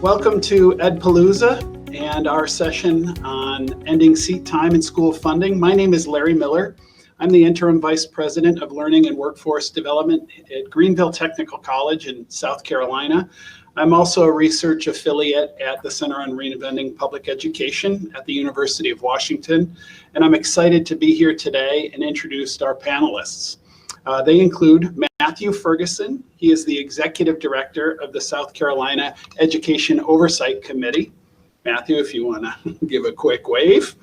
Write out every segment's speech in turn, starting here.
Welcome to EdPalooza and our session on ending seat time in school funding. My name is Larry Miller. I'm the Interim Vice President of Learning and Workforce Development at Greenville Technical College in South Carolina. I'm also a research affiliate at the Center on Reinventing Public Education at the University of Washington, and I'm excited to be here today and introduce our panelists. They include Matthew Ferguson. He is the Executive Director of the South Carolina Education Oversight Committee. Matthew, if you want to give a quick wave.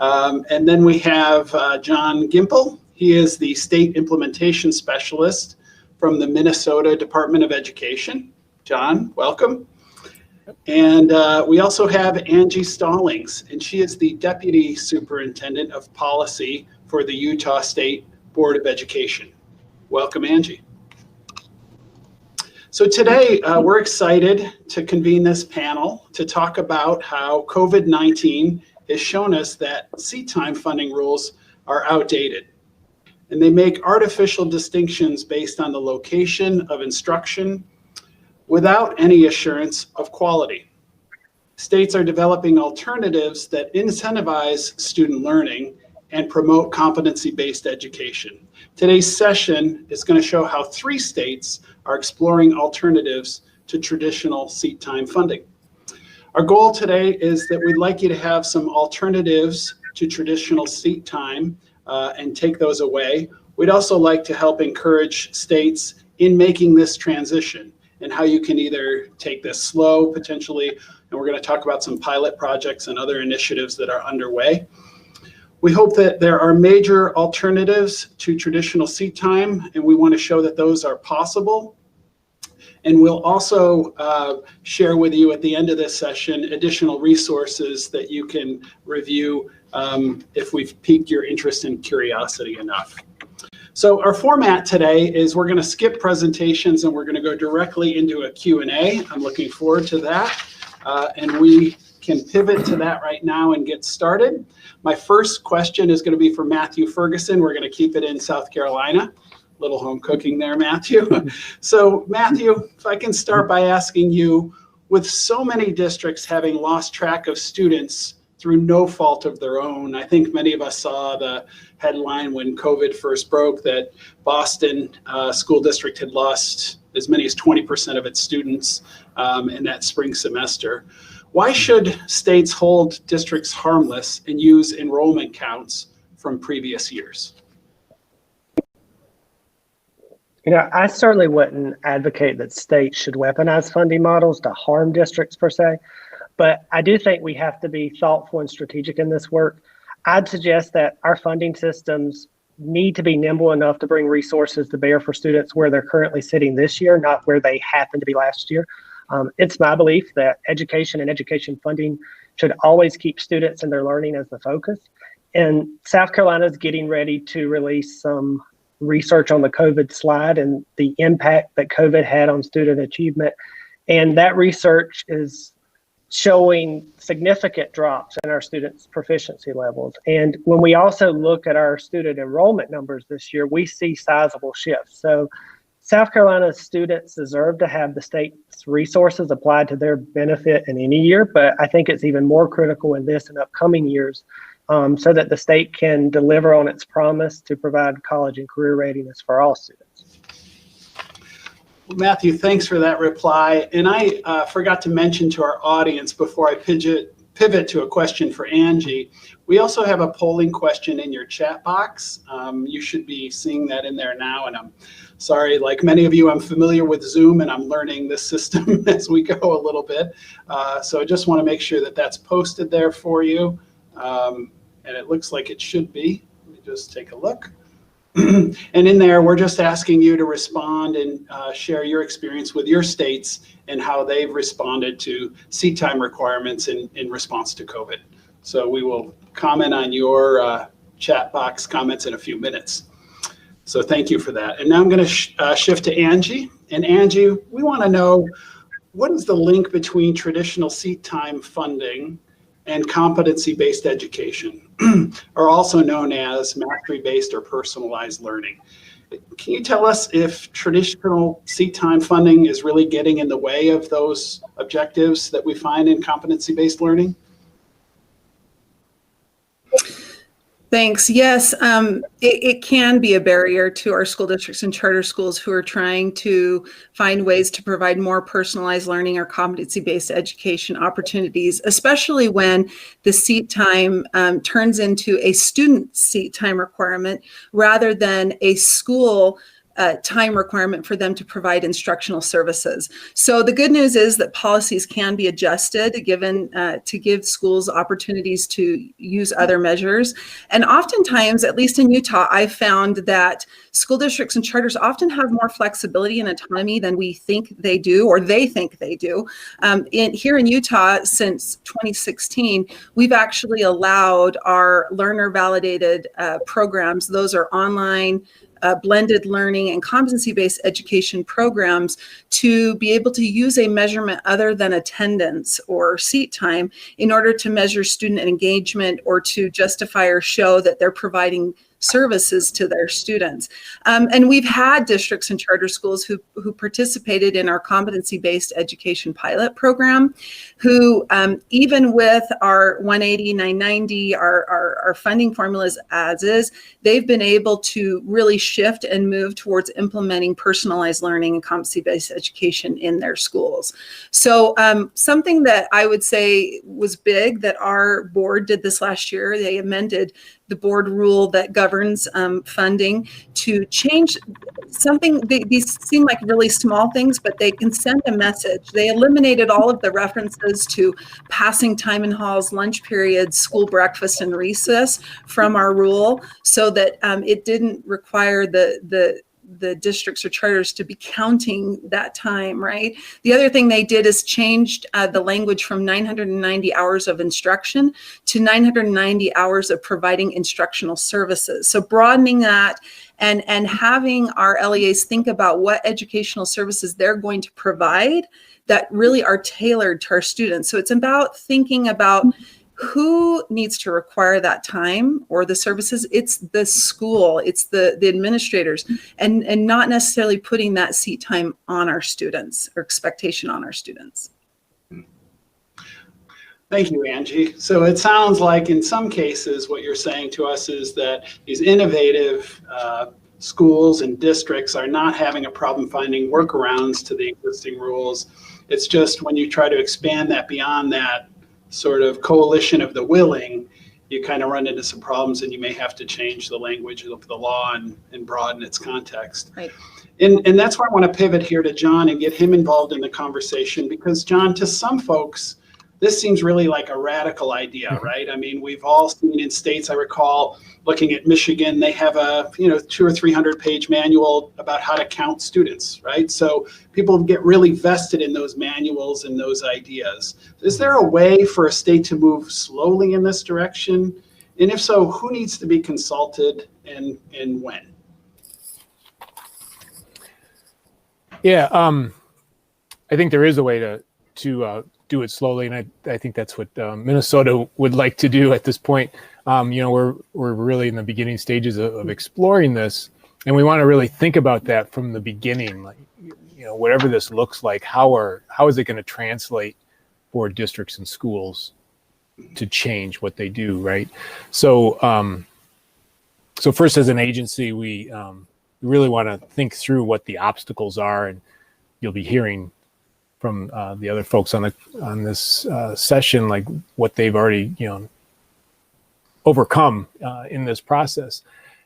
And then we have John Gimpl. He is the State Implementation Specialist from the Minnesota Department of Education. John, welcome. And we also have Angie Stallings, and she is the Deputy Superintendent of Policy for the Utah State Board of Education. Welcome, Angie. So today, we're excited to convene this panel to talk about how COVID-19 has shown us that seat time funding rules are outdated, and they make artificial distinctions based on the location of instruction without any assurance of quality. States are developing alternatives that incentivize student learning and promote competency-based education. Today's session is going to show how 3 states are exploring alternatives to traditional seat time funding. Our goal today is that we'd like you to have some alternatives to traditional seat time and take those away. We'd also like to help encourage states in making this transition and how you can either take this slow potentially, and we're going to talk about some pilot projects and other initiatives that are underway. We hope that there are major alternatives to traditional seat time, and we want to show that those are possible. And we'll also share with you at the end of this session additional resources that you can review if we've piqued your interest and curiosity enough. So our format today is we're going to skip presentations and we're going to go directly into a Q&A. I'm looking forward to that. And we can pivot to that right now and get started. My first question is going to be for Matthew Ferguson. We're going to keep it in South Carolina. Little home cooking there, Matthew. So Matthew, if I can start by asking you, with so many districts having lost track of students through no fault of their own, I think many of us saw the headline when COVID first broke that Boston School District had lost as many as 20% of its students in that spring semester. Why should states hold districts harmless and use enrollment counts from previous years? You know, I certainly wouldn't advocate that states should weaponize funding models to harm districts per se, but I do think we have to be thoughtful and strategic in this work. I'd suggest that our funding systems need to be nimble enough to bring resources to bear for students where they're currently sitting this year, not where they happened to be last year. It's my belief that education and education funding should always keep students and their learning as the focus. And South Carolina is getting ready to release some research on the COVID slide and the impact that COVID had on student achievement. And that research is showing significant drops in our students' proficiency levels. And when we also look at our student enrollment numbers this year, we see sizable shifts. So South Carolina's students deserve to have the state's resources applied to their benefit in any year, but I think it's even more critical in this and upcoming years so that the state can deliver on its promise to provide college and career readiness for all students. Well, Matthew, thanks for that reply. And I forgot to mention to our audience before I pivot to a question for Angie, we also have a polling question in your chat box. You should be seeing that in there now. And I'm sorry, like many of you, I'm familiar with Zoom and I'm learning this system as we go a little bit. So I just want to make sure that that's posted there for you. And it looks like it should be. Let me just take a look. And in there, we're just asking you to respond and share your experience with your states and how they've responded to seat time requirements in response to COVID. So we will comment on your chat box comments in a few minutes. So thank you for that. And now I'm going to shift to Angie. And Angie, we want to know, what is the link between traditional seat time funding and competency-based education, or also known as mastery-based or personalized learning? Can you tell us if traditional seat time funding is really getting in the way of those objectives that we find in competency-based learning? Thanks. Yes, it can be a barrier to our school districts and charter schools who are trying to find ways to provide more personalized learning or competency-based education opportunities, especially when the seat time turns into a student seat time requirement rather than a school time requirement for them to provide instructional services. So the good news is that policies can be adjusted given to give schools opportunities to use other measures. And oftentimes, at least in Utah, I've found that school districts and charters often have more flexibility and autonomy than we think they do, or they think they do. Here in Utah, since 2016, we've actually allowed our learner validated programs, those are online, blended learning and competency-based education programs, to be able to use a measurement other than attendance or seat time in order to measure student engagement or to justify or show that they're providing services to their students. And we've had districts and charter schools who participated in our competency-based education pilot program, who even with our 180, 990, our funding formulas as is, they've been able to really shift and move towards implementing personalized learning and competency-based education in their schools. So something that I would say was big that our board did this last year, they amended the board rule that governs funding to change something. These seem like really small things, but they can send a message. They eliminated all of the references to passing time in halls, lunch periods, school breakfast, and recess from our rule, so that it didn't require the districts or charters to be counting that time, right? The other thing they did is changed the language from 990 hours of instruction to 990 hours of providing instructional services. So broadening that and having our LEAs think about what educational services they're going to provide that really are tailored to our students. So it's about thinking about who needs to require that time or the services. It's the school, it's the administrators, and not necessarily putting that seat time on our students or expectation on our students. Thank you, Angie. So it sounds like in some cases what you're saying to us is that these innovative schools and districts are not having a problem finding workarounds to the existing rules. It's just when you try to expand that beyond that sort of coalition of the willing, you kind of run into some problems, and you may have to change the language of the law and broaden its context. Right. And that's why I want to pivot here to John and get him involved in the conversation, because John, to some folks, this seems really like a radical idea, right? I mean, we've all seen in states, I recall looking at Michigan, they have a 200 or 300 page manual about how to count students, right? So people get really vested in those manuals and those ideas. Is there a way for a state to move slowly in this direction? And if so, who needs to be consulted and when? Yeah, I think there is a way to do it slowly, and I think that's what Minnesota would like to do at this point. We're really in the beginning stages of exploring this, and we want to really think about that from the beginning. Like, whatever this looks like, how is it going to translate for districts and schools to change what they do, right? So, so first, as an agency, we really want to think through what the obstacles are, and you'll be hearing from the other folks on this session, like what they've already overcome in this process,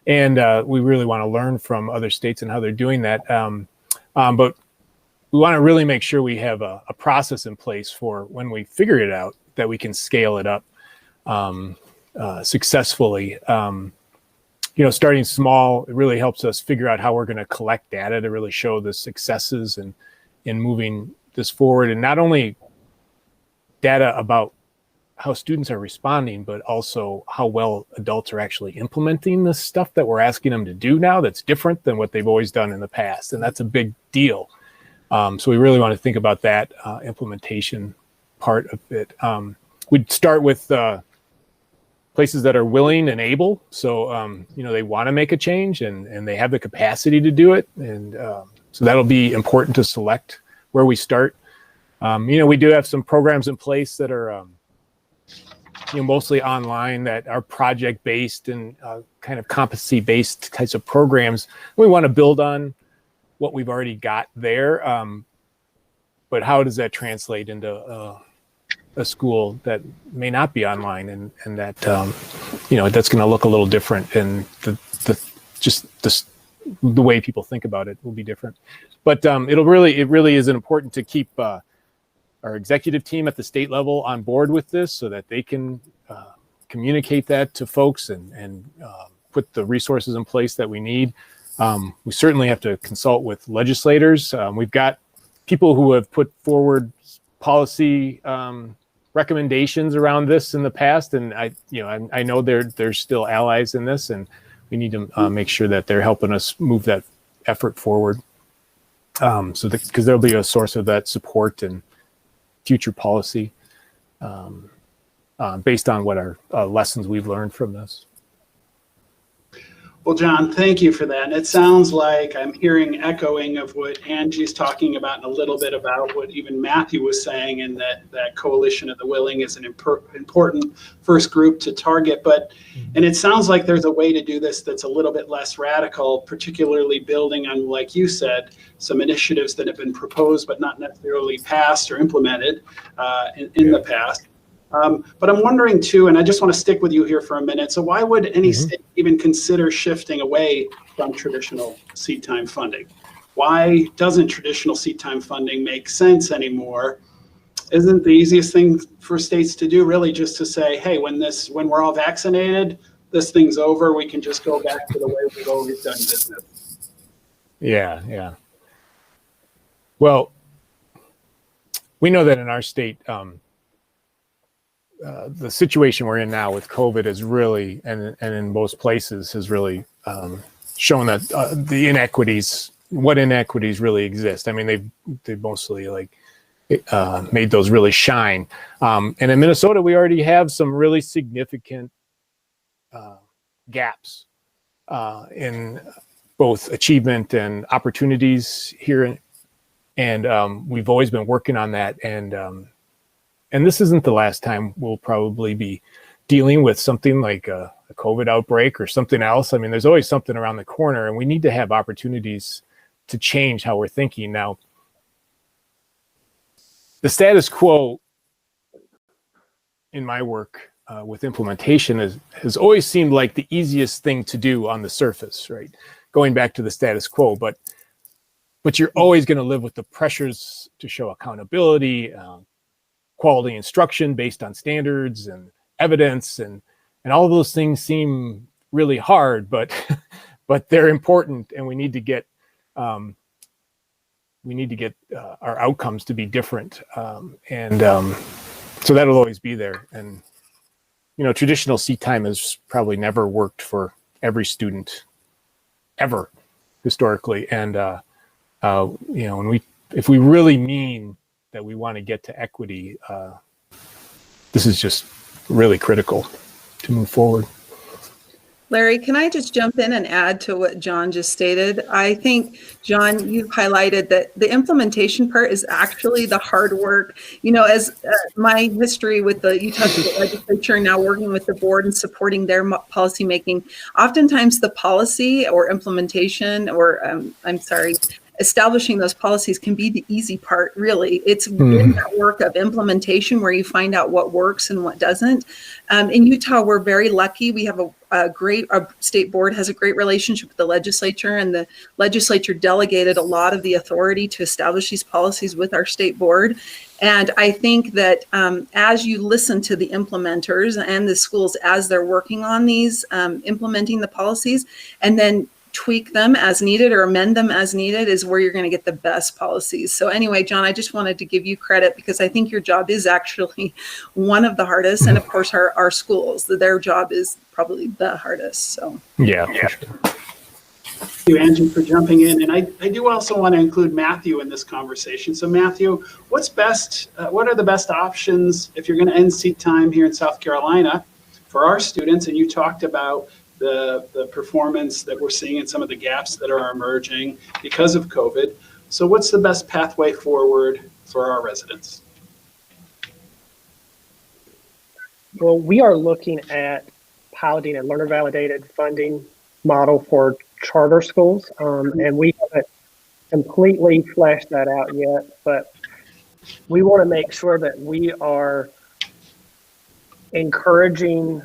and we really want to learn from other states and how they're doing that. But we want to really make sure we have a process in place for when we figure it out that we can scale it up successfully. Starting small, it really helps us figure out how we're going to collect data to really show the successes and in moving this forward, and not only data about how students are responding, but also how well adults are actually implementing the stuff that we're asking them to do now that's different than what they've always done in the past. And that's a big deal. So we really want to think about that implementation part of it. We'd start with places that are willing and able. So, they want to make a change and they have the capacity to do it. And so that'll be important to select where we start. We do have some programs in place that are, mostly online, that are project-based and kind of competency-based types of programs. We want to build on what we've already got there. But how does that translate into a school that may not be online and that that's going to look a little different, and the way people think about it will be different. But it really is important to keep our executive team at the state level on board with this, so that they can communicate that to folks and put the resources in place that we need. We certainly have to consult with legislators. We've got people who have put forward policy recommendations around this in the past, and I know they're still allies in this, and we need to make sure that they're helping us move that effort forward. Because there'll be a source of that support and future policy based on what our lessons we've learned from this. Well, John, thank you for that. And it sounds like I'm hearing echoing of what Angie's talking about, and a little bit about what even Matthew was saying, and that coalition of the willing is an important first group to target. And it sounds like there's a way to do this that's a little bit less radical, particularly building on, like you said, some initiatives that have been proposed but not necessarily passed or implemented in the past. But I'm wondering too, and I just want to stick with you here for a minute. So why would any state even consider shifting away from traditional seat time funding? Why doesn't traditional seat time funding make sense anymore? Isn't the easiest thing for states to do really just to say, hey, when we're all vaccinated, this thing's over, we can just go back to the way we've always done business? Yeah. Well, we know that in our state, the situation we're in now with COVID is really, and in most places, has really shown that the inequities, what inequities really exist. I mean, they've mostly made those really shine. And in Minnesota, we already have some really significant gaps in both achievement and opportunities here. And we've always been working on that. And this isn't the last time we'll probably be dealing with something like a COVID outbreak or something else. I mean, there's always something around the corner, and we need to have opportunities to change how we're thinking. Now, the status quo in my work with implementation has always seemed like the easiest thing to do on the surface, right? Going back to the status quo, but you're always going to live with the pressures to show accountability, quality instruction based on standards and evidence, and all of those things seem really hard, but they're important, and we need to get our outcomes to be different, so that'll always be there. And traditional seat time has probably never worked for every student ever historically, and if we really mean that we want to get to equity, this is just really critical to move forward. Larry, can I just jump in and add to what John just stated? I think, John, you've highlighted that the implementation part is actually the hard work. As my history with the Utah State Legislature, now working with the board and supporting their policy making, oftentimes the policy or implementation or, establishing those policies can be the easy part, really. It's in that work of implementation where you find out what works and what doesn't. In Utah, we're very lucky. We have our state board has a great relationship with the legislature, and the legislature delegated a lot of the authority to establish these policies with our state board. And I think that as you listen to the implementers and the schools as they're working on these, implementing the policies, and then tweak them as needed or amend them as needed, is where you're going to get the best policies. So anyway, John, I just wanted to give you credit, because I think your job is actually one of the hardest. And of course, our schools, their job is probably the hardest. So yeah. For sure. Thank you, Angie, for jumping in. And I do also want to include Matthew in this conversation. So Matthew, what's best? What are the best options if you're going to end seat time here in South Carolina? for our students, and you talked about the performance that we're seeing and some of the gaps that are emerging because of COVID. So what's the best pathway forward for our residents? Well, we are looking at piloting a learner validated funding model for charter schools, and we haven't completely fleshed that out yet, but we want to make sure that we are encouraging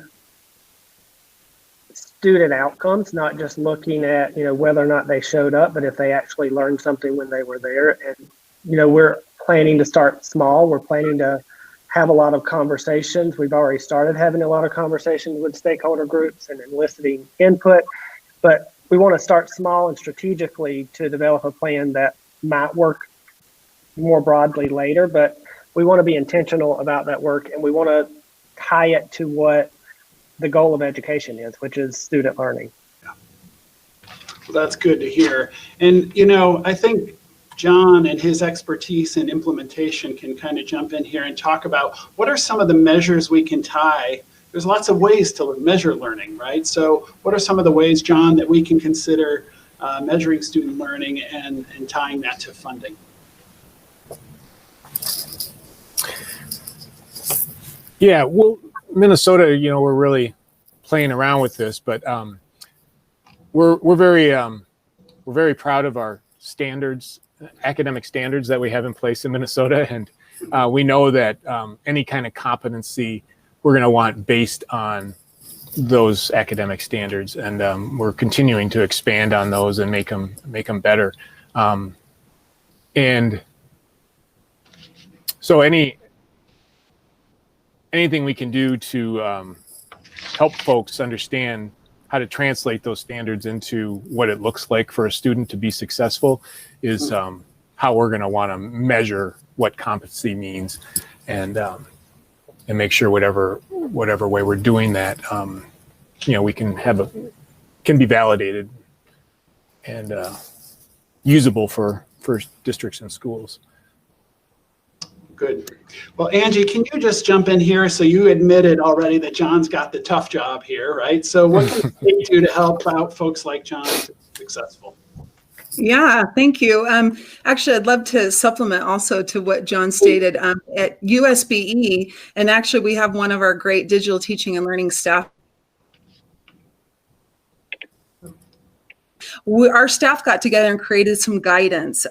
student outcomes, not just looking at, whether or not they showed up, but if they actually learned something when they were there. And, we're planning to start small. We're planning to have a lot of conversations. We've already started having a lot of conversations with stakeholder groups and enlisting input, but we want to start small and strategically to develop a plan that might work more broadly later, but we want to be intentional about that work, and we want to tie it to what the goal of education is, which is student learning. Yeah. Well, that's good to hear. And, I think John and his expertise in implementation can kind of jump in here and talk about what are some of the measures we can tie. There's lots of ways to measure learning, right? So what are some of the ways, John, that we can consider measuring student learning and tying that to funding? Yeah, well, Minnesota, we're really playing around with this, but we're very proud of our standards, academic standards that we have in place in Minnesota, and we know that any kind of competency we're going to want based on those academic standards, and we're continuing to expand on those and make them better. And so anything we can do to help folks understand how to translate those standards into what it looks like for a student to be successful is how we're going to want to measure what competency means, and make sure whatever way we're doing that, we can be validated and usable for districts and schools. Good. Well, Angie, can you just jump in here? So you admitted already that John's got the tough job here, right? So what can we do to help out folks like John to be successful? Yeah, thank you. Actually, I'd love to supplement also to what John stated at USBE. And actually, we have one of our great digital teaching and learning staff. Our staff got together and created some guidance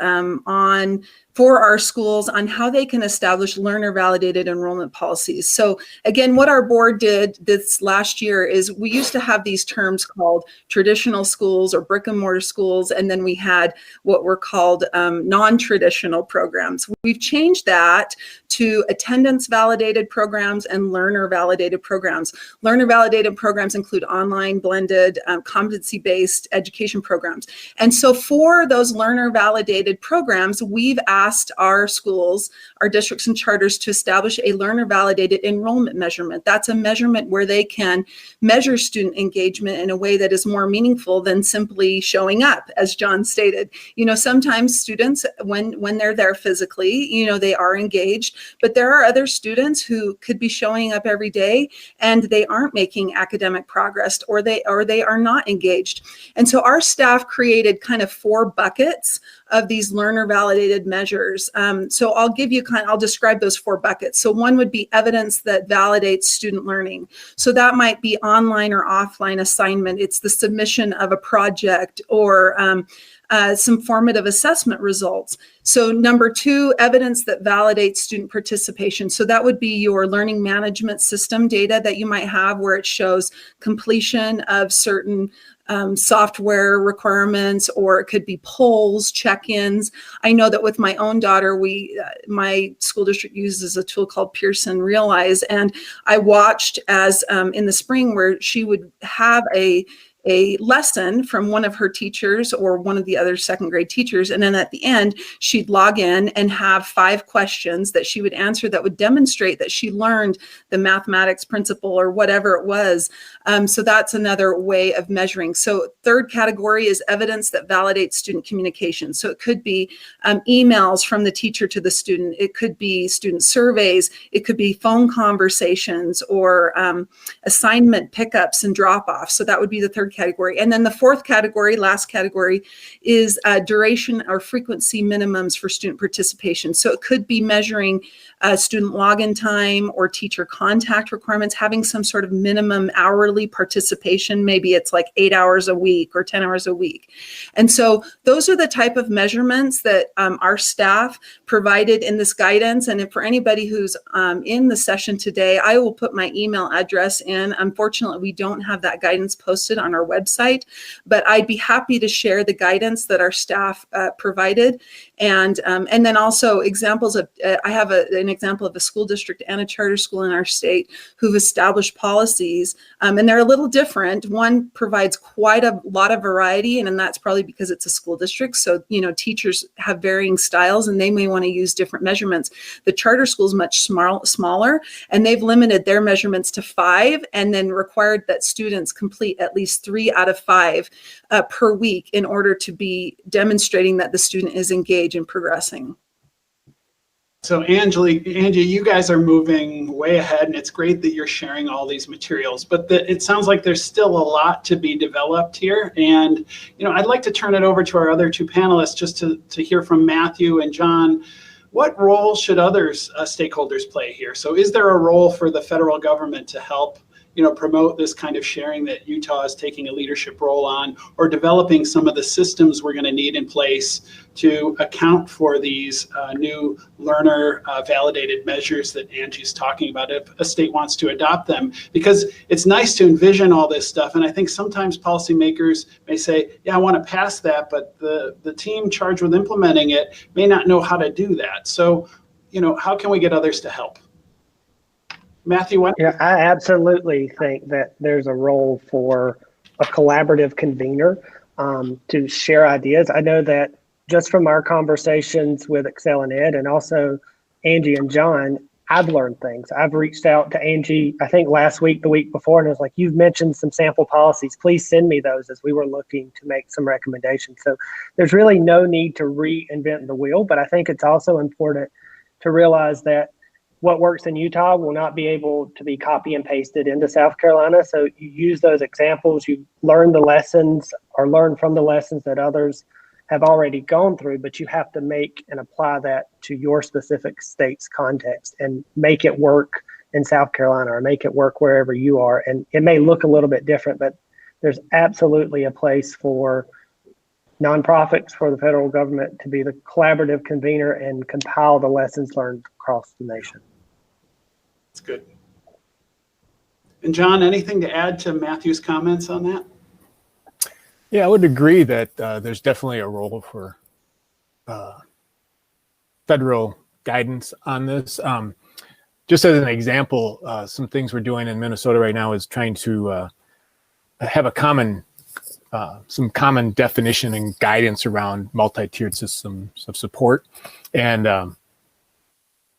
for our schools on how they can establish learner validated enrollment policies. So again, what our board did this last year is we used to have these terms called traditional schools or brick and mortar schools, and then we had what were called non-traditional programs. We've changed that to attendance validated programs and learner validated programs. Learner validated programs include online, blended, competency-based education programs. And so for those learner validated programs, we've asked our schools, our districts and charters to establish a learner validated enrollment measurement. That's a measurement where they can measure student engagement in a way that is more meaningful than simply showing up, as John stated. Sometimes students, when they're there physically, they are engaged, but there are other students who could be showing up every day and they aren't making academic progress, or they are not engaged. And so our staff created kind of 4 buckets of these learner validated measures. So I'll describe those 4 buckets. So one would be evidence that validates student learning. So that might be online or offline assignment. It's the submission of a project or some formative assessment results. So number 2, evidence that validates student participation. So that would be your learning management system data that you might have where it shows completion of certain software requirements, or it could be polls, check-ins. I know that with my own daughter, my school district uses a tool called Pearson Realize, and I watched as in the spring where she would have a a lesson from one of her teachers or one of the other second grade teachers. And then at the end, she'd log in and have 5 questions that she would answer that would demonstrate that she learned the mathematics principle or whatever it was. So that's another way of measuring. So third category is evidence that validates student communication. So it could be emails from the teacher to the student. It could be student surveys. It could be phone conversations or assignment pickups and drop-offs. So that would be the third category. And then the fourth category, last category, is duration or frequency minimums for student participation. So it could be measuring student login time or teacher contact requirements, having some sort of minimum hourly participation. Maybe it's like 8 hours a week or 10 hours a week. And so those are the type of measurements that our staff provided in this guidance. And if for anybody who's in the session today, I will put my email address in. Unfortunately, we don't have that guidance posted on our website, but I'd be happy to share the guidance that our staff provided. And then also examples of, I have an example of a school district and a charter school in our state who've established policies, and they're a little different. One provides quite a lot of variety, and that's probably because it's a school district. So, you know, teachers have varying styles and they may want to use different measurements. The charter school is much smaller, and they've limited their measurements to 5 and then required that students complete at least 3 out of 5 per week in order to be demonstrating that the student is engaged and progressing. So Angie, you guys are moving way ahead, and it's great that you're sharing all these materials, but it sounds like there's still a lot to be developed here. And, you know, I'd like to turn it over to our other 2 panelists just to hear from Matthew and John. What role should others stakeholders play here? So is there a role for the federal government to help, you know, promote this kind of sharing that Utah is taking a leadership role on, or developing some of the systems we're going to need in place to account for these new learner validated measures that Angie's talking about if a state wants to adopt them? Because it's nice to envision all this stuff, and I think sometimes policymakers may say, yeah, I want to pass that, but the team charged with implementing it may not know how to do that. So, you know, how can we get others to help? Matthew, yeah, I absolutely think that there's a role for a collaborative convener to share ideas. I know that just from our conversations with ExcelinEd and also Angie and John, I've learned things. I've reached out to Angie, I think last week, the week before, and I was like, you've mentioned some sample policies. Please send me those, as we were looking to make some recommendations. So there's really no need to reinvent the wheel, but I think it's also important to realize that what works in Utah will not be able to be copy and pasted into South Carolina. So you use those examples, you learn the lessons or learn from the lessons that others have already gone through, but you have to make and apply that to your specific state's context and make it work in South Carolina or make it work wherever you are. And it may look a little bit different, but there's absolutely a place for nonprofits, for the federal government to be the collaborative convener and compile the lessons learned across the nation. That's good. And John, anything to add to Matthew's comments on that? Yeah, I would agree that there's definitely a role for federal guidance on this. Just as an example, some things we're doing in Minnesota right now is trying to have a common, some common definition and guidance around multi-tiered systems of support. And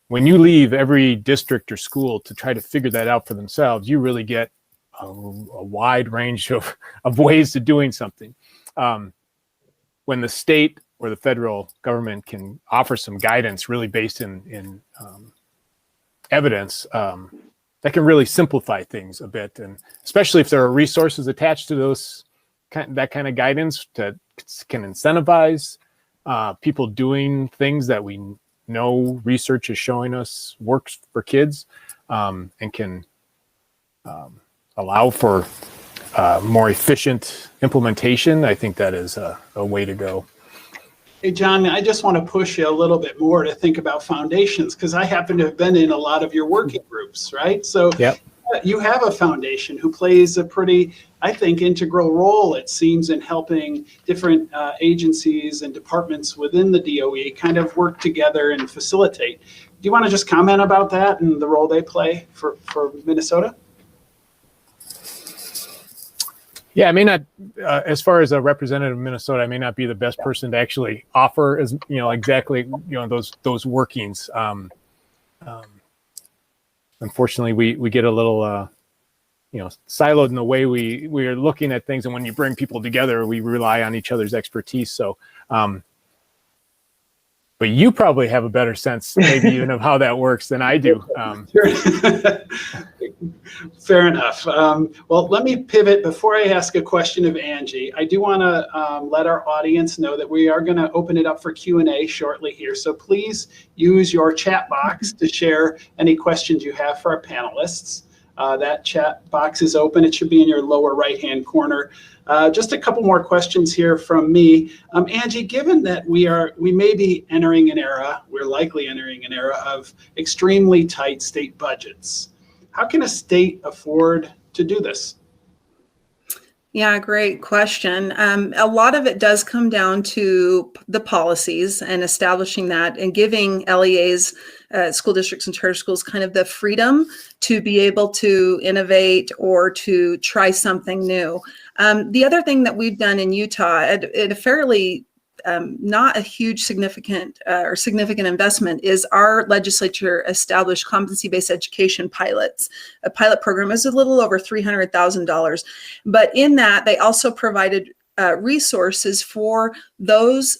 when you leave every district or school to try to figure that out for themselves, you really get a wide range of ways to doing something. When the state or the federal government can offer some guidance really based in evidence, that can really simplify things a bit. And especially if there are resources attached to that kind of guidance that can incentivize people doing things that we know research is showing us works for kids, and can allow for more efficient implementation. I think that is a way to go. Hey, John, I just want to push you a little bit more to think about foundations, because I happen to have been in a lot of your working groups, right? So yep. You have a foundation who plays a pretty, I think, integral role, it seems, in helping different agencies and departments within the DOE kind of work together and facilitate. Do you want to just comment about that and the role they play for Minnesota? Yeah, I may not, as far as a representative of Minnesota, I may not be the best person to actually offer, as exactly those workings. Unfortunately, we get a little siloed in the way we are looking at things, and when you bring people together, we rely on each other's expertise. So, but you probably have a better sense, maybe even of how that works than I do. Fair enough. Well, let me pivot before I ask a question of Angie. I do want to let our audience know that we are going to open it up for Q&A shortly here. So please use your chat box to share any questions you have for our panelists. That chat box is open. It should be in your lower right-hand corner. Just a couple more questions here from me. Angie, given that we may be entering an era, we're likely entering an era of extremely tight state budgets. How can a state afford to do this? Yeah, great question. A lot of it does come down to the policies and establishing that and giving LEAs, school districts and charter schools, kind of the freedom to be able to innovate or to try something new. The other thing that we've done in Utah at a fairly not a huge significant investment is our legislature established competency-based education pilots. A pilot program is a little over $300,000, but in that they also provided resources for those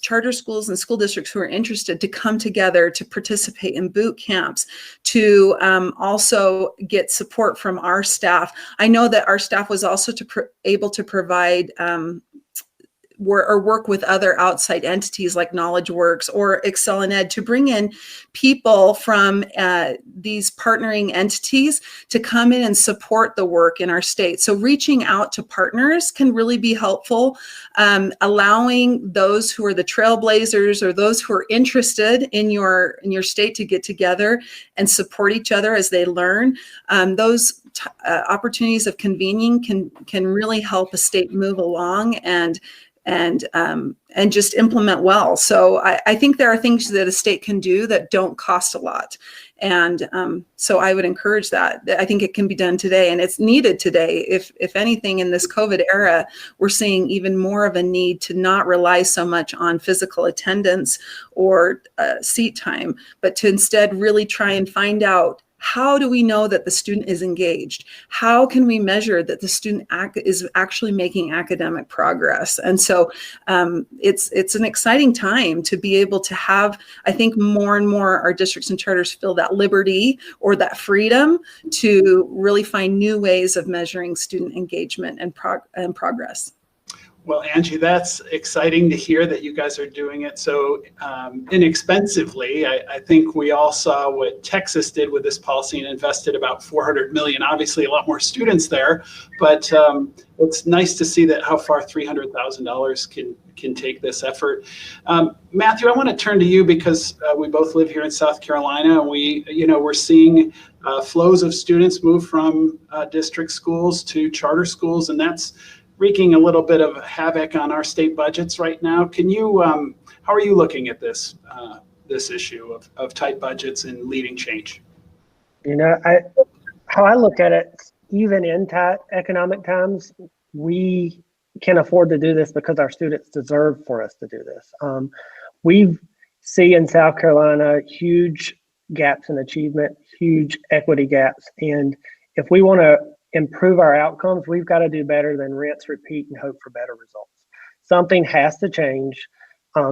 charter schools and school districts who are interested to come together to participate in boot camps, to also get support from our staff. I know that our staff was also able to provide or work with other outside entities like KnowledgeWorks or ExcelinEd to bring in people from these partnering entities to come in and support the work in our state. So reaching out to partners can really be helpful, allowing those who are the trailblazers or those who are interested in your state to get together and support each other as they learn. Those opportunities of convening can really help a state move along and just implement well. So I think there are things that a state can do that don't cost a lot. And so I would encourage that. I think it can be done today, and it's needed today. If anything, in this COVID era, we're seeing even more of a need to not rely so much on physical attendance or seat time, but to instead really try and find out, how do we know that the student is engaged? How can we measure that the student is actually making academic progress? And so it's an exciting time to be able to have, I think more and more our districts and charters feel that liberty or that freedom to really find new ways of measuring student engagement and progress. Well, Angie, that's exciting to hear that you guys are doing it so inexpensively. I think we all saw what Texas did with this policy and invested about $400 million. Obviously, a lot more students there, but it's nice to see that how far $300,000 can take this effort. Matthew, I want to turn to you because we both live here in South Carolina, and we're seeing flows of students move from district schools to charter schools, and that's wreaking a little bit of havoc on our state budgets right now. Can you, how are you looking at this issue of tight budgets and leading change? How I look at it, even in tight economic times, we can afford to do this because our students deserve for us to do this. We see in South Carolina huge gaps in achievement, huge equity gaps, and if we want to improve our outcomes, we've got to do better than rinse, repeat, and hope for better results. Something has to change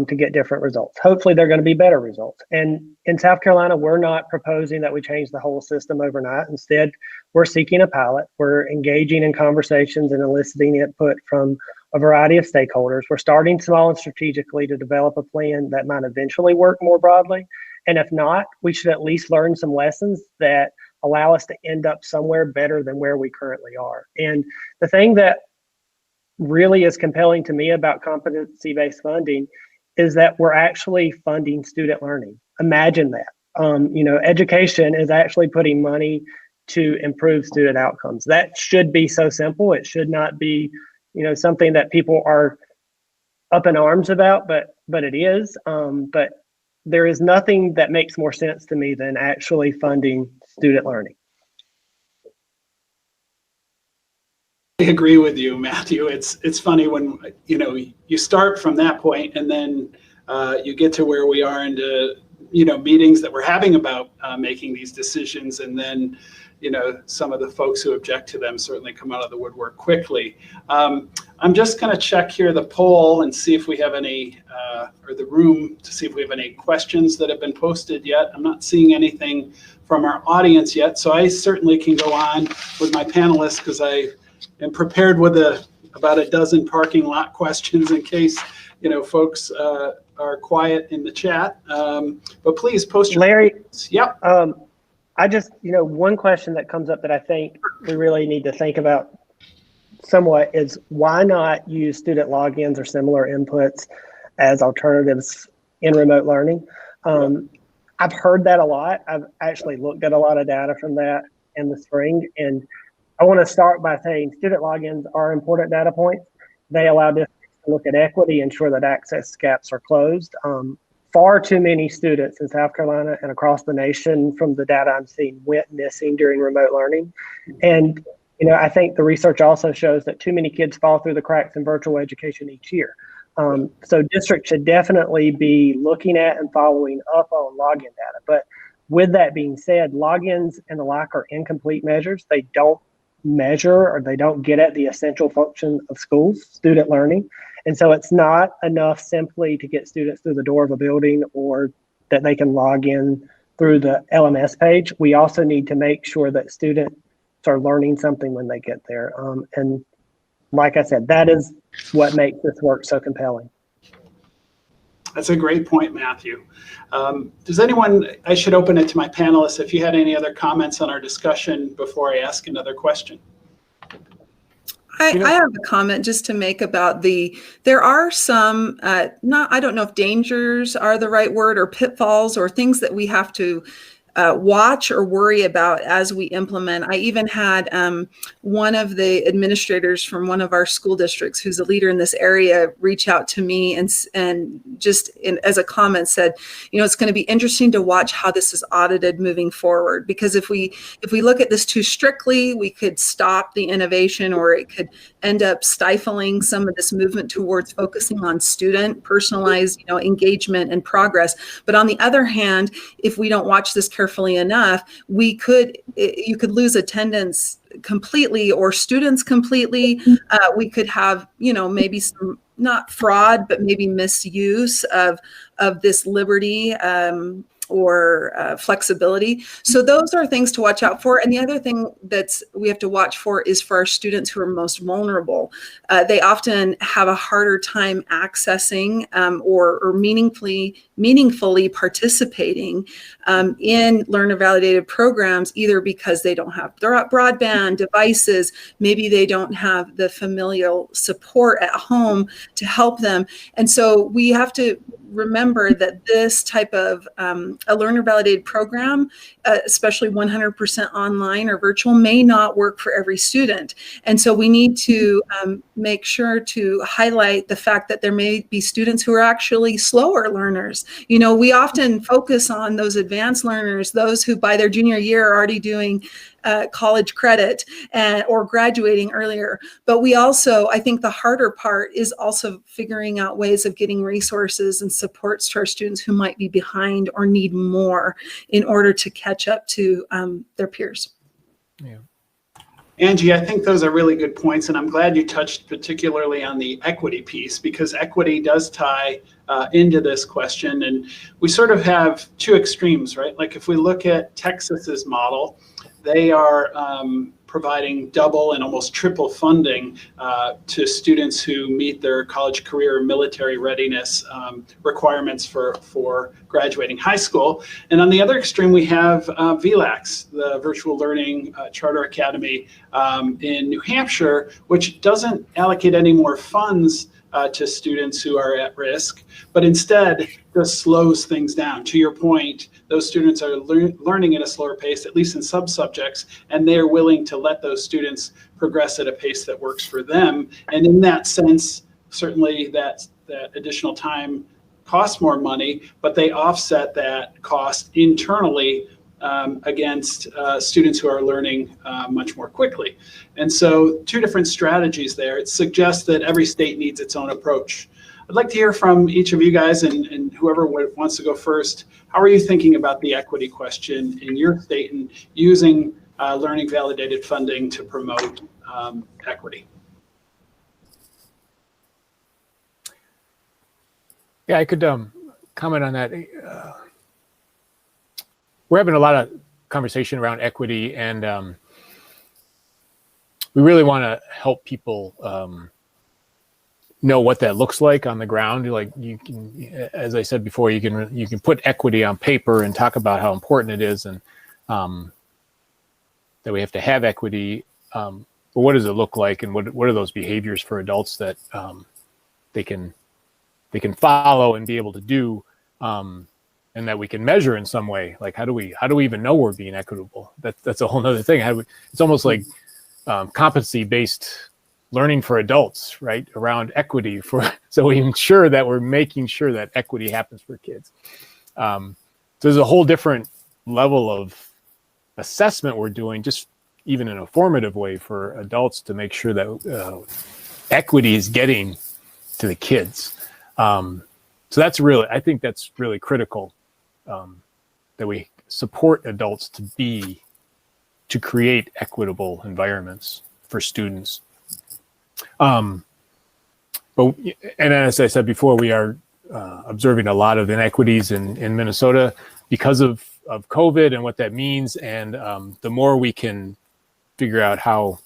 to get different results. Hopefully they're going to be better results. And in South Carolina, we're not proposing that we change the whole system overnight. Instead, we're seeking a pilot. We're engaging in conversations and eliciting input from a variety of stakeholders. We're starting small and strategically to develop a plan that might eventually work more broadly. And if not, we should at least learn some lessons that allow us to end up somewhere better than where we currently are. And the thing that really is compelling to me about competency-based funding is that we're actually funding student learning. Imagine that. Education is actually putting money to improve student outcomes. That should be so simple. It should not be, something that people are up in arms about, but it is. But there is nothing that makes more sense to me than actually funding student learning. agree with you, Matthew. It's funny when, you start from that point and then you get to where we are into, meetings that we're having about making these decisions. And then, some of the folks who object to them certainly come out of the woodwork quickly. I'm just going to check here the poll and see if we have any, or the room to see if we have any questions that have been posted yet. I'm not seeing anything from our audience yet, so I certainly can go on with my panelists because I am prepared with about a dozen parking lot questions in case, folks are quiet in the chat. But please post your Larry. questions. Yep. I just, one question that comes up that I think we really need to think about somewhat is why not use student logins or similar inputs as alternatives in remote learning? I've heard that a lot. I've actually looked at a lot of data from that in the spring. And I want to start by saying student logins are important data points. They allow districts to look at equity, ensure that access gaps are closed. Far too many students in South Carolina and across the nation, from the data I'm seeing, went missing during remote learning. And, I think the research also shows that too many kids fall through the cracks in virtual education each year. So districts should definitely be looking at and following up on login data. But with that being said, logins and the like are incomplete measures. They don't measure or they don't get at the essential function of schools, student learning. And so it's not enough simply to get students through the door of a building or that they can log in through the LMS page. We also need to make sure that students are learning something when they get there. And like I said, that is what makes this work so compelling. That's a great point, Matthew. Does anyone, I should open it to my panelists, if you had any other comments on our discussion before I ask another question. I have a comment just to make about there are some, I don't know if dangers are the right word, or pitfalls or things that we have to watch or worry about as we implement. I even had one of the administrators from one of our school districts who's a leader in this area reach out to me and just as a comment said, it's going to be interesting to watch how this is audited moving forward, because if we look at this too strictly, we could stop the innovation, or it could end up stifling some of this movement towards focusing on student personalized engagement and progress. But on the other hand, if we don't watch this carefully enough, you could lose attendance completely or students completely. We could have, maybe some, not fraud, but maybe misuse of this liberty or flexibility. So those are things to watch out for. And the other thing we have to watch for is for our students who are most vulnerable. They often have a harder time accessing or meaningfully participating in learner validated programs, either because they don't have broadband devices, maybe they don't have the familial support at home to help them. And so we have to remember that this type of a learner validated program, especially 100% online or virtual, may not work for every student. And so we need to make sure to highlight the fact that there may be students who are actually slower learners. We often focus on those advanced learners, those who by their junior year are already doing college credit or graduating earlier. But we also, I think the harder part is also figuring out ways of getting resources and supports to our students who might be behind or need more in order to catch up to their peers. Yeah. Angie, I think those are really good points, and I'm glad you touched particularly on the equity piece, because equity does tie into this question, and we sort of have two extremes, right? Like if we look at Texas's model, they are providing double and almost triple funding to students who meet their college, career, or military readiness requirements for graduating high school. And on the other extreme, we have VLAX, the Virtual Learning Charter Academy in New Hampshire, which doesn't allocate any more funds to students who are at risk, but instead just slows things down. To your point, those students are learning at a slower pace, at least in sub-subjects, and they're willing to let those students progress at a pace that works for them. And in that sense, certainly that additional time costs more money, but they offset that cost internally against students who are learning much more quickly. And so two different strategies there. It suggests that every state needs its own approach. I'd like to hear from each of you guys, and whoever wants to go first. How are you thinking about the equity question in your state and using learning validated funding to promote equity? Yeah, I could comment on that. We're having a lot of conversation around equity, and we really want to help people know what that looks like on the ground. Like, you can, as I said before, you can put equity on paper and talk about how important it is, and that we have to have equity. But what does it look like, and what are those behaviors for adults that they can follow and be able to do, and that we can measure in some way? Like, how do we even know we're being equitable? That's a whole nother thing. It's almost like competency-based learning for adults, right? Around equity, so we ensure that we're making sure that equity happens for kids. So there's a whole different level of assessment we're doing, just even in a formative way for adults, to make sure that equity is getting to the kids. So I think that's really critical, that we support adults to create equitable environments for students. And as I said before, we are observing a lot of inequities in Minnesota because of COVID and what that means. And the more we can figure out how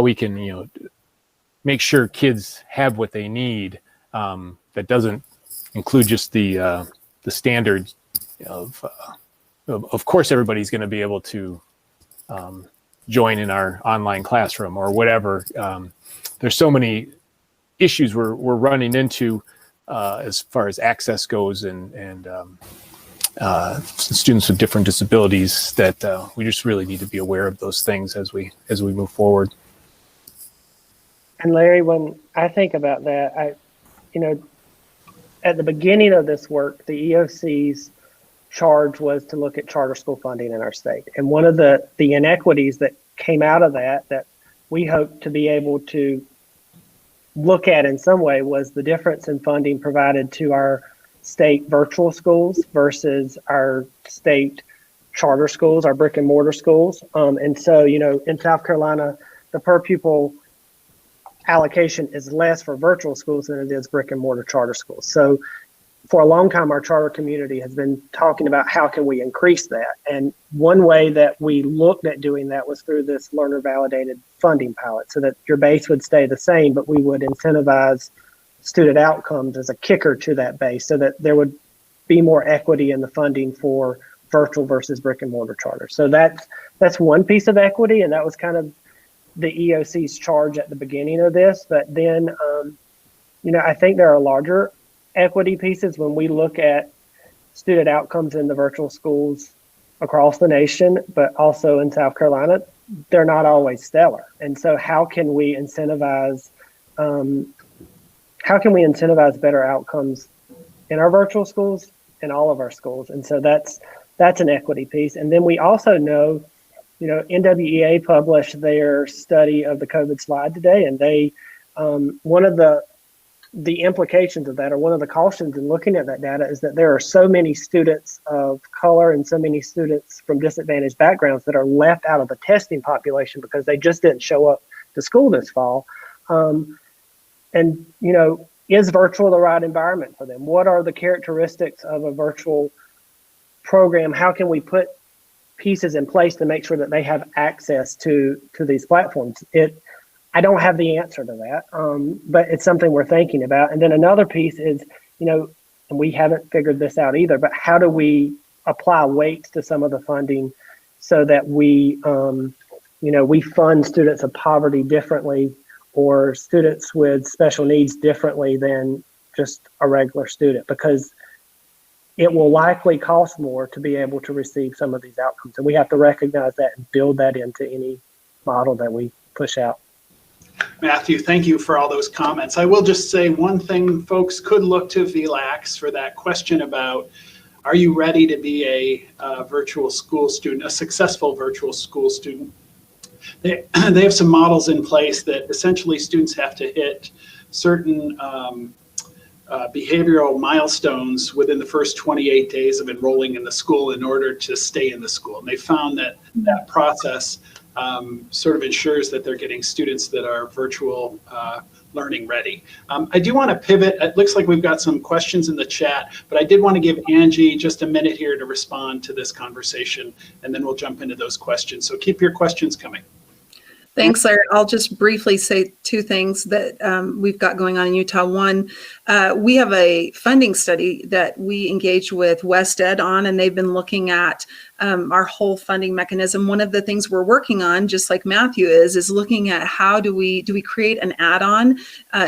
we can, make sure kids have what they need, that doesn't include just the standards of course everybody's going to be able to join in our online classroom or whatever. There's so many issues we're running into as far as access goes, and students with different disabilities, that we just really need to be aware of those things as we move forward. And Larry, when I think about that, at the beginning of this work, the EOC's charge was to look at charter school funding in our state. And one of the inequities that came out of that we hope to be able to look at in some way was the difference in funding provided to our state virtual schools versus our state charter schools, our brick and mortar schools. And so, in South Carolina, the per pupil allocation is less for virtual schools than it is brick and mortar charter schools. So for a long time, our charter community has been talking about how can we increase that. And one way that we looked at doing that was through this learner validated funding pilot, so that your base would stay the same, but we would incentivize student outcomes as a kicker to that base, so that there would be more equity in the funding for virtual versus brick and mortar charter. So that's one piece of equity, and that was kind of the EOC's charge at the beginning of this. But then, I think there are larger equity pieces when we look at student outcomes in the virtual schools across the nation, but also in South Carolina. They're not always stellar. And so how can we incentivize better outcomes in our virtual schools, in all of our schools? And so that's an equity piece. And then we also know, NWEA published their study of the COVID slide today, and they one of the implications of that, or one of the cautions in looking at that data, is that there are so many students of color and so many students from disadvantaged backgrounds that are left out of the testing population because they just didn't show up to school this fall. Is virtual the right environment for them? What are the characteristics of a virtual program? How can we put pieces in place to make sure that they have access to these platforms? I don't have the answer to that, but it's something we're thinking about. And then another piece is, and we haven't figured this out either, but how do we apply weights to some of the funding so that we fund students of poverty differently, or students with special needs differently than just a regular student, because it will likely cost more to be able to receive some of these outcomes. And we have to recognize that and build that into any model that we push out. Matthew, thank you for all those comments. I will just say one thing: folks could look to VLAX for that question about Are you ready to be a virtual school student, a successful virtual school student? They have some models in place that essentially students have to hit certain behavioral milestones within the first 28 days of enrolling in the school in order to stay in the school. And they found that that process sort of ensures that they're getting students that are virtual learning ready. I do want to pivot. It looks like we've got some questions in the chat, but I did want to give Angie just a minute here to respond to this conversation, and then we'll jump into those questions. So keep your questions coming. Thanks, Larry. I'll just briefly say two things that we've got going on in Utah. One, we have a funding study that we engaged with ExcelinEd on, and they've been looking at our whole funding mechanism. One of the things we're working on, just like Matthew is looking at how do we create an add-on.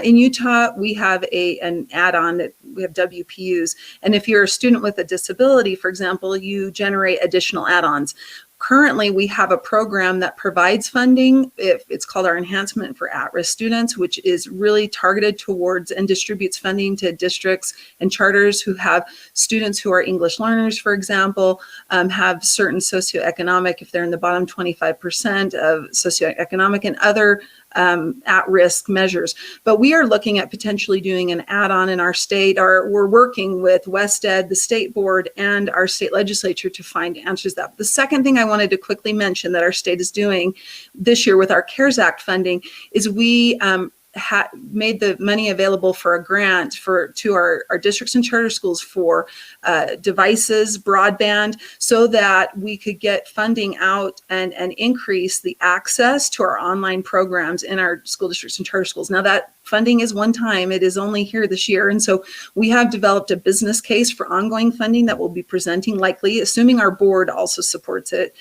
In Utah, we have an add-on that we have WPUs. And if you're a student with a disability, for example, you generate additional add-ons. Currently, we have a program that provides funding. It's called our Enhancement for At-Risk Students, which is really targeted towards and distributes funding to districts and charters who have students who are English learners, for example, have certain socioeconomic, if they're in the bottom 25% of socioeconomic and other at-risk measures. But we are looking at potentially doing an add-on in our state, or we're working with ExcelinEd, the state board, and our state legislature to find answers to that. The second thing I wanted to quickly mention that our state is doing this year with our CARES Act funding is we made the money available for a grant to our districts and charter schools for devices, broadband, so that we could get funding out and increase the access to our online programs in our school districts and charter schools. Now that funding is one time, it is only here this year. And so we have developed a business case for ongoing funding that we'll be presenting, likely, assuming our board also supports it,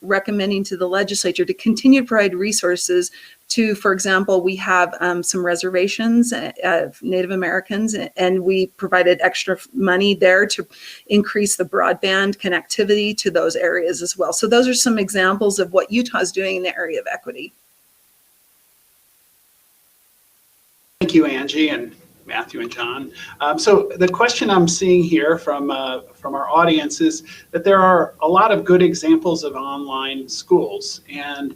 recommending to the legislature to continue to provide resources to, for example, we have some reservations of Native Americans, and we provided extra money there to increase the broadband connectivity to those areas as well. So those are some examples of what Utah is doing in the area of equity. Thank you, Angie and Matthew and John. So the question I'm seeing here from our audience is that there are a lot of good examples of online schools, and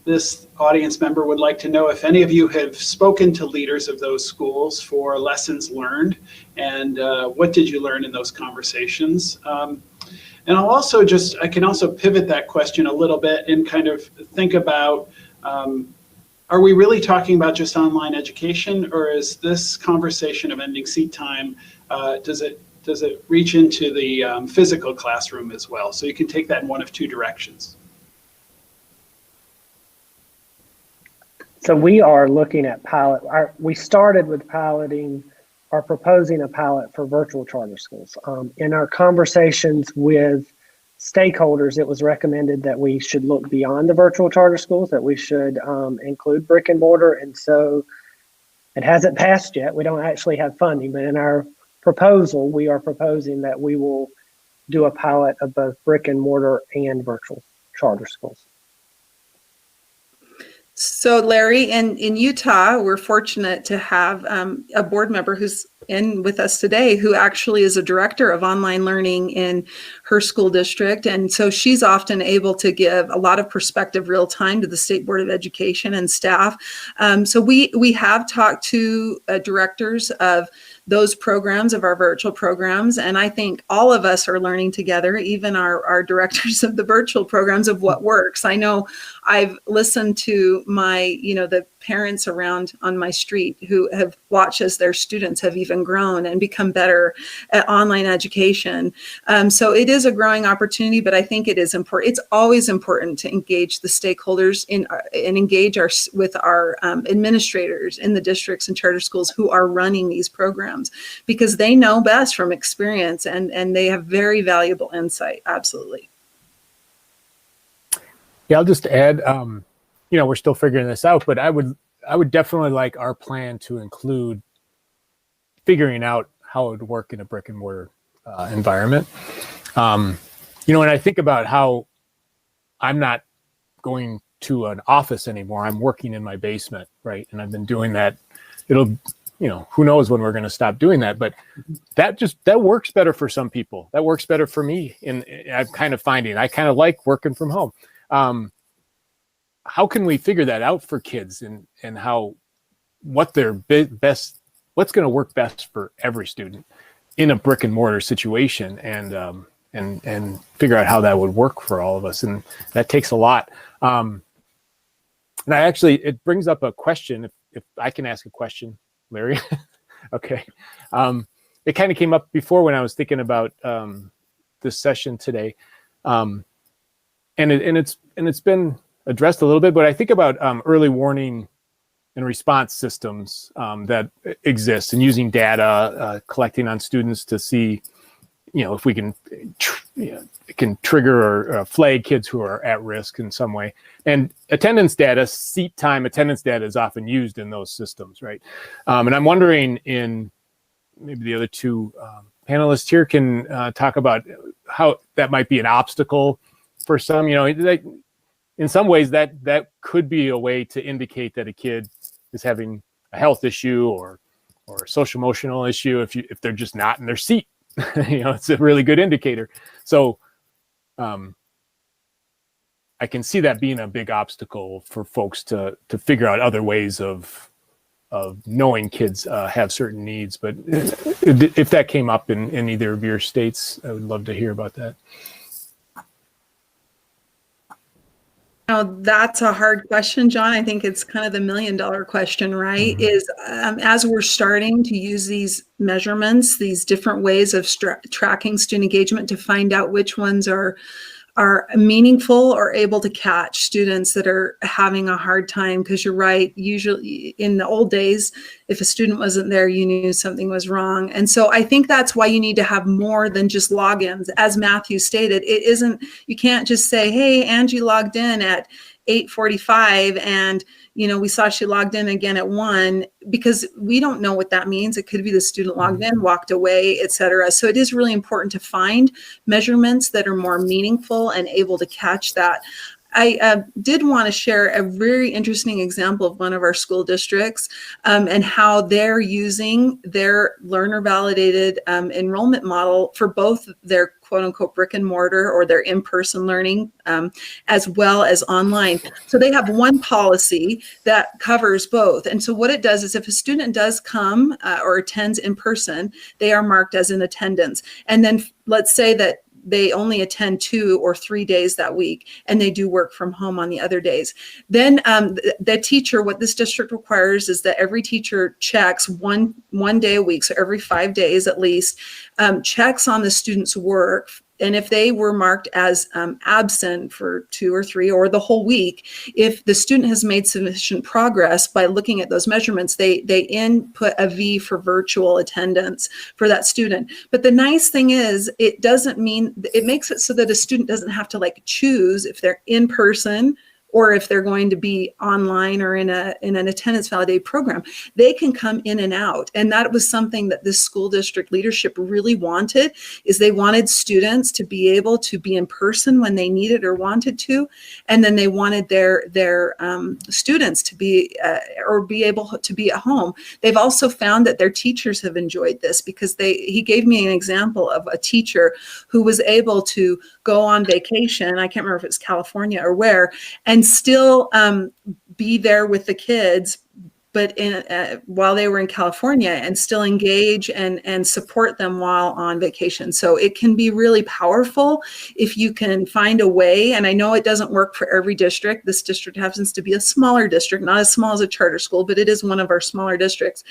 this audience member would like to know if any of you have spoken to leaders of those schools for lessons learned, and what did you learn in those conversations? And I can also pivot that question a little bit and kind of think about, are we really talking about just online education, or is this conversation of ending seat time, does it reach into the physical classroom as well? So you can take that in one of two directions. So we are looking at we started with piloting or proposing a pilot for virtual charter schools. In our conversations with stakeholders, it was recommended that we should look beyond the virtual charter schools, that we should include brick and mortar. And so it hasn't passed yet. We don't actually have funding, but in our proposal, we are proposing that we will do a pilot of both brick and mortar and virtual charter schools. So Larry, in Utah, we're fortunate to have a board member who's in with us today, who actually is a director of online learning in her school district. And so she's often able to give a lot of perspective real time to the State Board of Education and staff. So we have talked to directors of those programs, of our virtual programs. And I think all of us are learning together, even our directors of the virtual programs, of what works. I know I've listened to the parents around on my street who have watched as their students have even grown and become better at online education. So it is a growing opportunity, but I think it is important. It's always important to engage the stakeholders and engage with our administrators in the districts and charter schools who are running these programs, because they know best from experience, and they have very valuable insight. Absolutely. Yeah, I'll just add, we're still figuring this out, but I would definitely like our plan to include figuring out how it would work in a brick and mortar environment. When I think about how I'm not going to an office anymore, I'm working in my basement, right? And I've been doing that. It'll who knows when we're going to stop doing that, but that works better for some people. That works better for me. And I'm kind of finding, I kind of like working from home. How can we figure that out for kids, and what's going to work best for every student in a brick and mortar situation, and figure out how that would work for all of us. And that takes a lot. And it brings up a question, if I can ask a question, Larry. Okay. It kind of came up before when I was thinking about this session today. And it's been addressed a little bit, but I think about early warning and response systems that exist, and using data, collecting on students to see, if we can, can trigger or flag kids who are at risk in some way. And attendance data, seat time attendance data, is often used in those systems, right? And I'm wondering, in maybe the other two panelists here can talk about how that might be an obstacle for some. In some ways that could be a way to indicate that a kid is having a health issue or a social emotional issue if they're just not in their seat. It's a really good indicator. So I can see that being a big obstacle for folks to figure out other ways of knowing kids have certain needs. But if that came up in either of your states, I would love to hear about that. That's a hard question, John. I think it's kind of the $1 million question, right? Mm-hmm. Is as we're starting to use these measurements, these different ways of tracking student engagement to find out which ones are meaningful or able to catch students that are having a hard time. Because you're right, usually in the old days, if a student wasn't there, you knew something was wrong. And so I think that's why you need to have more than just logins. As Matthew stated, you can't just say, hey, Angie logged in at 8:45 and we saw she logged in again at 1, because we don't know what that means. It could be the student logged in, walked away, etc. So it is really important to find measurements that are more meaningful and able to catch that. I did want to share a very interesting example of one of our school districts and how they're using their learner validated enrollment model for both their quote unquote brick and mortar or their in-person learning as well as online. So they have one policy that covers both. And so what it does is if a student does come or attends in person, they are marked as in attendance. And then let's say that they only attend 2 or 3 days that week, and they do work from home on the other days. Then the teacher, what this district requires is that every teacher checks one day a week, so every 5 days at least, checks on the student's work. And if they were marked as absent for 2 or 3 or the whole week, if the student has made sufficient progress by looking at those measurements, they input a V for virtual attendance for that student. But the nice thing is, it makes it so that a student doesn't have to choose if they're in person or if they're going to be online or in an attendance validated program. They can come in and out. And that was something that this school district leadership really wanted, is they wanted students to be able to be in person when they needed or wanted to. And then they wanted their students to be able to be at home. They've also found that their teachers have enjoyed this, because he gave me an example of a teacher who was able to go on vacation. I can't remember if it's California or where, and still be there with the kids, but while they were in California, and still engage and support them while on vacation. So it can be really powerful if you can find a way. And I know it doesn't work for every district. This district happens to be a smaller district, not as small as a charter school, but it is one of our smaller districts.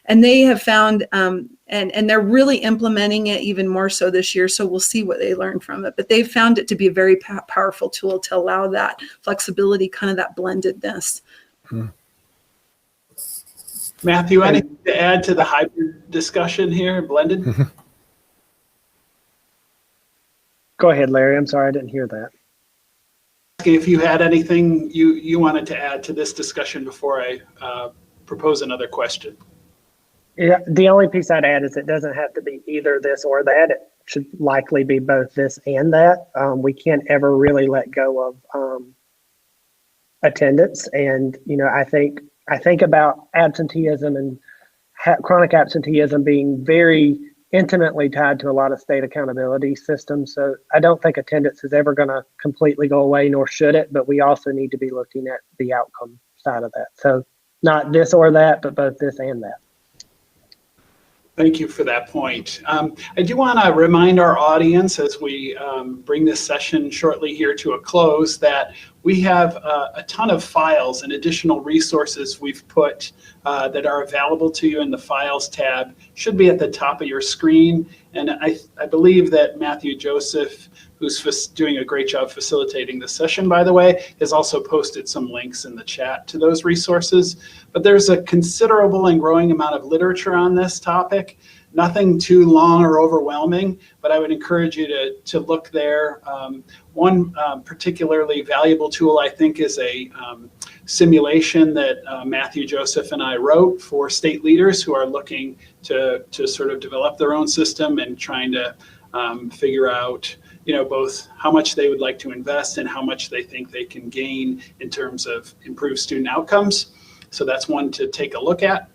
And they have found, and they're really implementing it even more so this year. So we'll see what they learn from it. But they've found it to be a very powerful tool to allow that flexibility, kind of that blendedness. Hmm. Matthew, anything to add to the hybrid discussion here, blended? Go ahead, Larry. I'm sorry, I didn't hear that. If you had anything you wanted to add to this discussion before I propose another question. Yeah, the only piece I'd add is it doesn't have to be either this or that. It should likely be both this and that. We can't ever really let go of attendance. And, I think about absenteeism and chronic absenteeism being very intimately tied to a lot of state accountability systems. So I don't think attendance is ever going to completely go away, nor should it, but we also need to be looking at the outcome side of that. So not this or that, but both this and that. Thank you for that point. I do want to remind our audience as we bring this session shortly here to a close that we have a ton of files and additional resources we've put that are available to you in the Files tab. Should be at the top of your screen. And I believe that Matthew Joseph, who's doing a great job facilitating the session, by the way, has also posted some links in the chat to those resources. But there's a considerable and growing amount of literature on this topic. Nothing too long or overwhelming, but I would encourage you to look there. One particularly valuable tool, I think, is a simulation that Matthew Joseph and I wrote for state leaders who are looking to sort of develop their own system and trying to figure out, both how much they would like to invest and how much they think they can gain in terms of improved student outcomes. So that's one to take a look at.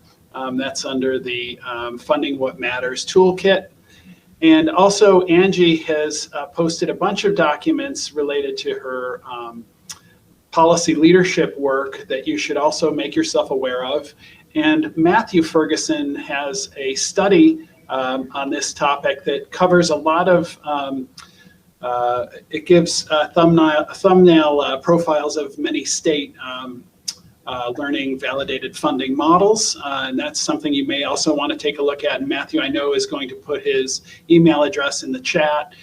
That's under the Funding What Matters toolkit. And also Angie has posted a bunch of documents related to her policy leadership work that you should also make yourself aware of. And Matthew Ferguson has a study on this topic that covers a lot of, it gives thumbnail profiles of many state learning validated funding models. And that's something you may also want to take a look at. And Matthew, I know, is going to put his email address in the chat.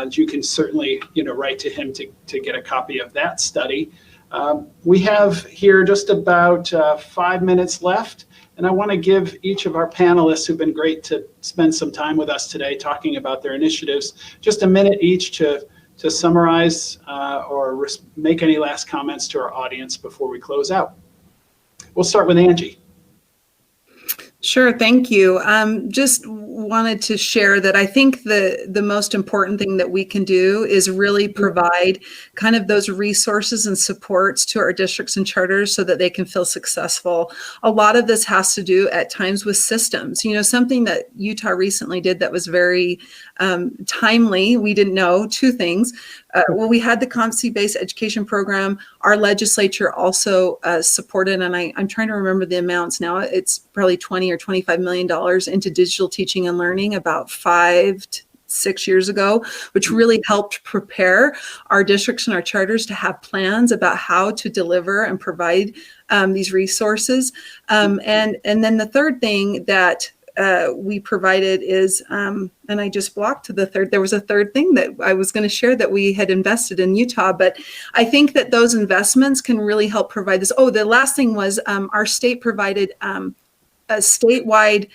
You can certainly, write to him to get a copy of that study. We have here just about 5 minutes left. And I want to give each of our panelists who've been great to spend some time with us today talking about their initiatives, just a minute each to summarize or make any last comments to our audience before we close out. We'll start with Angie. Sure, thank you. Just wanted to share that I think the most important thing that we can do is really provide kind of those resources and supports to our districts and charters so that they can feel successful. A lot of this has to do at times with systems. Something that Utah recently did that was very timely. We didn't know two things. Well, we had the competency-based education program. Our legislature also supported, and I'm trying to remember the amounts now. It's probably $20 or $25 million into digital teaching and learning about 5 to 6 years ago, which really helped prepare our districts and our charters to have plans about how to deliver and provide these resources. And then the third thing that we provided is, and I just blocked the third, there was a third thing that I was going to share that we had invested in Utah, but I think that those investments can really help provide this. Oh, the last thing was our state provided a statewide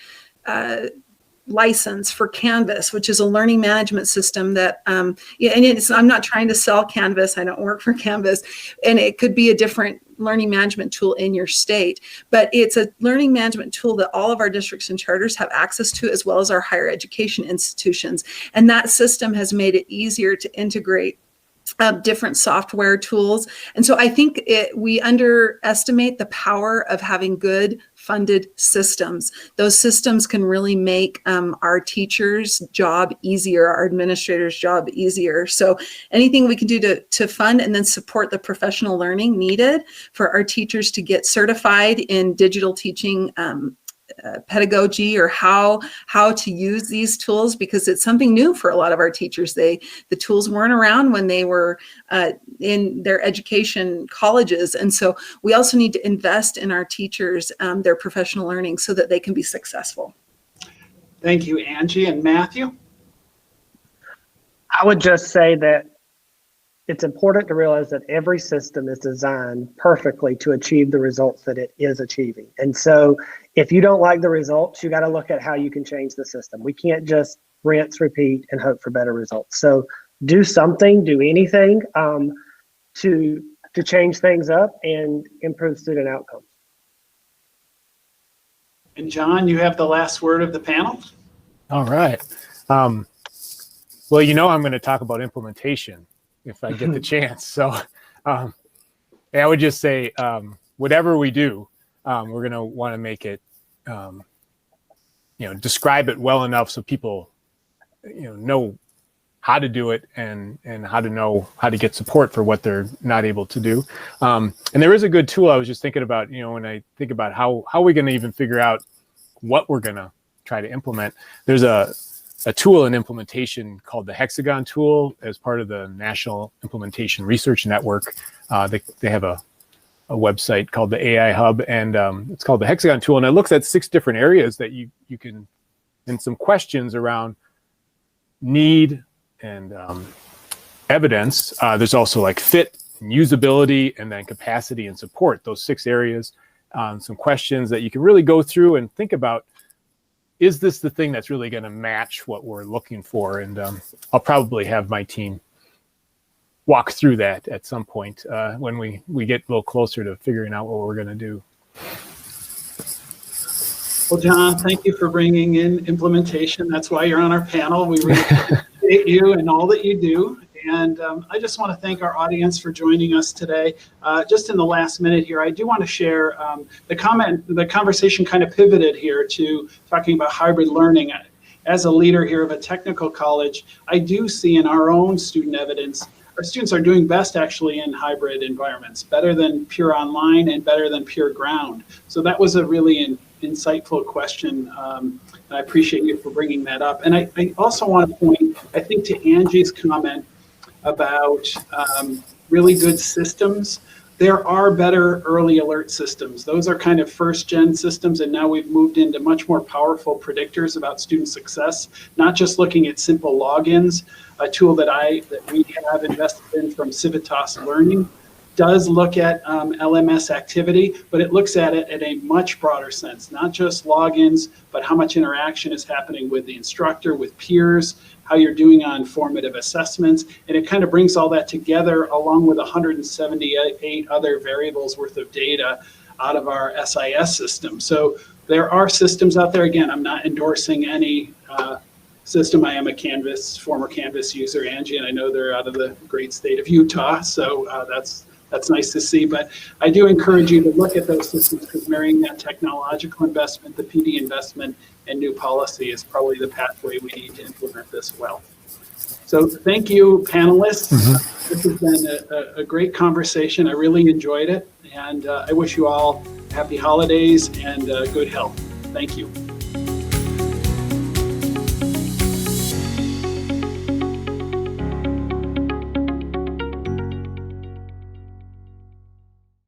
license for Canvas, which is a learning management system that, and I'm not trying to sell Canvas. I don't work for Canvas, and it could be a different learning management tool in your state, but it's a learning management tool that all of our districts and charters have access to, as well as our higher education institutions. And that system has made it easier to integrate different software tools. And so I think we underestimate the power of having good funded systems. Those systems can really make our teachers' job easier, our administrators' job easier. So anything we can do to fund and then support the professional learning needed for our teachers to get certified in digital teaching pedagogy, or how to use these tools, because it's something new for a lot of our teachers. The tools weren't around when they were in their education colleges. And so we also need to invest in our teachers, their professional learning, so that they can be successful. Thank you, Angie. And Matthew? I would just say that it's important to realize that every system is designed perfectly to achieve the results that it is achieving. And so if you don't like the results, you got to look at how you can change the system. We can't just rinse, repeat, and hope for better results. So do something, do anything to change things up and improve student outcomes. And John, you have the last word of the panel. All right. Well, I'm going to talk about implementation if I get the chance. So I would just say, whatever we do, we're going to want to make it describe it well enough so people, know how to do it and how to know how to get support for what they're not able to do. And there is a good tool I was just thinking about, when I think about how we're going to even figure out what we're going to try to implement. There's a tool in implementation called the Hexagon tool as part of the National Implementation Research Network. They have a website called the AI Hub, and it's called the Hexagon tool. And it looks at 6 different areas that you can, and some questions around need and evidence. There's also like fit and usability, and then capacity and support, those 6 areas. Some questions that you can really go through and think about, is this the thing that's really going to match what we're looking for? And I'll probably have my team walk through that at some point when we get a little closer to figuring out what we're going to do. Well, John, thank you for bringing in implementation. That's why you're on our panel. We really appreciate you and all that you do. And I just want to thank our audience for joining us today. Just in the last minute here, I do want to share the conversation kind of pivoted here to talking about hybrid learning. As a leader here of a technical college, I do see in our own student evidence, our students are doing best actually in hybrid environments, better than pure online and better than pure ground. So that was a really insightful question. And I appreciate you for bringing that up. And I also want to point, I think, to Angie's comment about really good systems. There are better early alert systems. Those are kind of first gen systems, and now we've moved into much more powerful predictors about student success, not just looking at simple logins. A tool that we have invested in from Civitas Learning does look at LMS activity, but it looks at it at a much broader sense, not just logins, but how much interaction is happening with the instructor, with peers, how you're doing on formative assessments. And it kind of brings all that together along with 178 other variables worth of data out of our SIS system. So there are systems out there. Again, I'm not endorsing any system. I am a former Canvas user, Angie, and I know they're out of the great state of Utah. So that's nice to see. But I do encourage you to look at those systems, because marrying that technological investment, the PD investment, and new policy is probably the pathway we need to implement this well. So thank you, panelists. This has been a great conversation. I really enjoyed it. And I wish you all happy holidays and good health. Thank you.